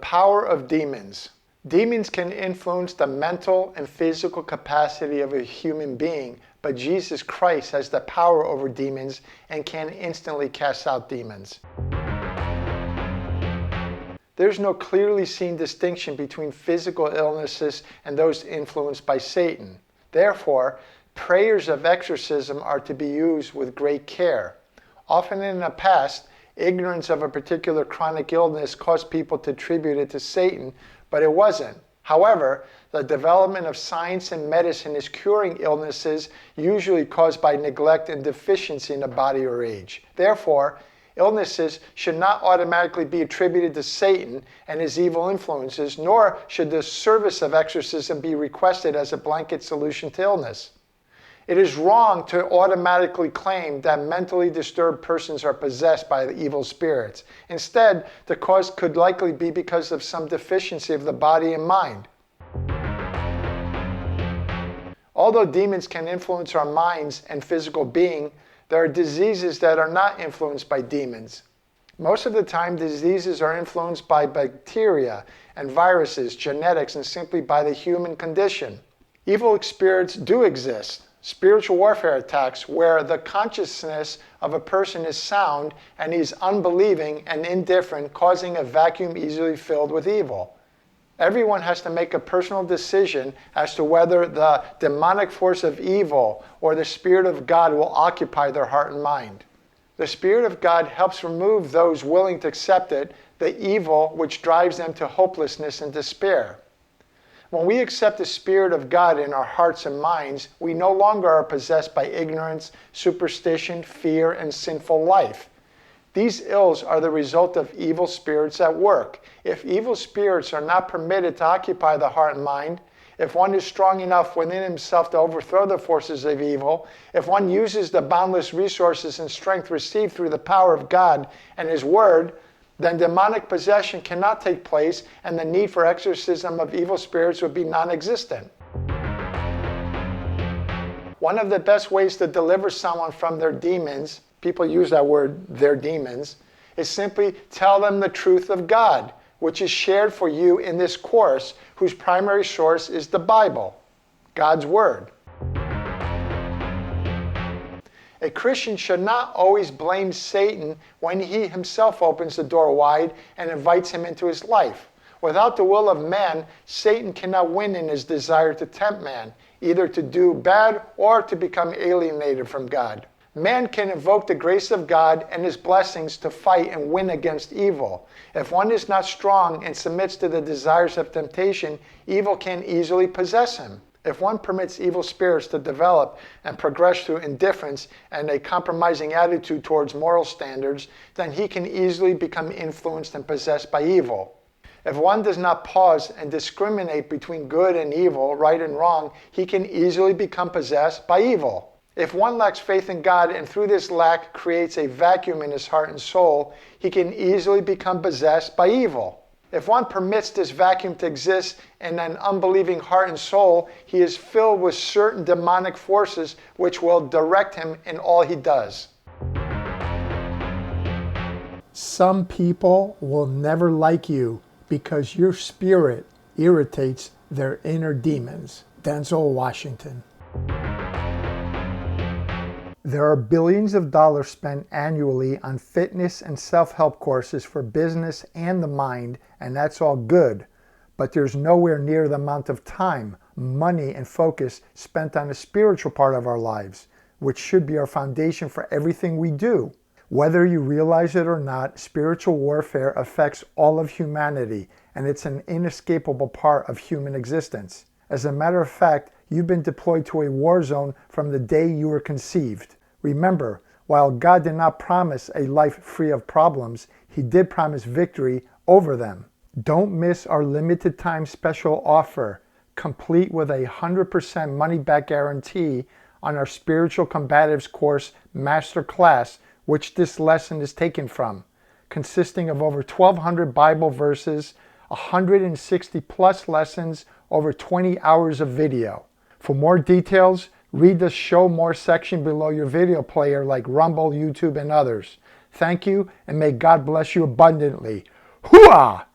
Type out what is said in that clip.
power of demons. Demons can influence the mental and physical capacity of a human being, but Jesus Christ has the power over demons and can instantly cast out demons. There's no clearly seen distinction between physical illnesses and those influenced by Satan. Therefore, prayers of exorcism are to be used with great care. Often in the past, ignorance of a particular chronic illness caused people to attribute it to Satan, but it wasn't. However, the development of science and medicine is curing illnesses usually caused by neglect and deficiency in the body or age. Therefore, illnesses should not automatically be attributed to Satan and his evil influences, nor should the service of exorcism be requested as a blanket solution to illness. It is wrong to automatically claim that mentally disturbed persons are possessed by the evil spirits. Instead, the cause could likely be because of some deficiency of the body and mind. Although demons can influence our minds and physical being, there are diseases that are not influenced by demons. Most of the time, diseases are influenced by bacteria and viruses, genetics, and simply by the human condition. Evil spirits do exist. Spiritual warfare attacks where the consciousness of a person is sound and he's unbelieving and indifferent, causing a vacuum easily filled with evil. Everyone has to make a personal decision as to whether the demonic force of evil or the Spirit of God will occupy their heart and mind. The Spirit of God helps remove those willing to accept it, the evil which drives them to hopelessness and despair. When we accept the Spirit of God in our hearts and minds, we no longer are possessed by ignorance, superstition, fear, and sinful life. These ills are the result of evil spirits at work. If evil spirits are not permitted to occupy the heart and mind, if one is strong enough within himself to overthrow the forces of evil, if one uses the boundless resources and strength received through the power of God and His Word, then demonic possession cannot take place and the need for exorcism of evil spirits would be non-existent. One of the best ways to deliver someone from their demons, people use that word, their demons, is simply tell them the truth of God, which is shared for you in this course, whose primary source is the Bible, God's Word. A Christian should not always blame Satan when he himself opens the door wide and invites him into his life. Without the will of man, Satan cannot win in his desire to tempt man, either to do bad or to become alienated from God. Man can invoke the grace of God and His blessings to fight and win against evil. If one is not strong and submits to the desires of temptation, evil can easily possess him. If one permits evil spirits to develop and progress through indifference and a compromising attitude towards moral standards, then he can easily become influenced and possessed by evil. If one does not pause and discriminate between good and evil, right and wrong, he can easily become possessed by evil. If one lacks faith in God and through this lack creates a vacuum in his heart and soul, he can easily become possessed by evil. If one permits this vacuum to exist in an unbelieving heart and soul, he is filled with certain demonic forces which will direct him in all he does. Some people will never like you because your spirit irritates their inner demons. Denzel Washington. There are billions of dollars spent annually on fitness and self-help courses for business and the mind, and that's all good. But there's nowhere near the amount of time, money, and focus spent on the spiritual part of our lives, which should be our foundation for everything we do. Whether you realize it or not, spiritual warfare affects all of humanity, and it's an inescapable part of human existence. As a matter of fact, you've been deployed to a war zone from the day you were conceived. Remember, while God did not promise a life free of problems, He did promise victory over them. Don't miss our limited time special offer, complete with a 100% money back guarantee on our Spiritual Combatives course Master Class, which this lesson is taken from, consisting of over 1,200 Bible verses, 160 plus lessons, over 20 hours of video. For more details, read the Show More section below your video player like Rumble, YouTube, and others. Thank you, and may God bless you abundantly. Hooah!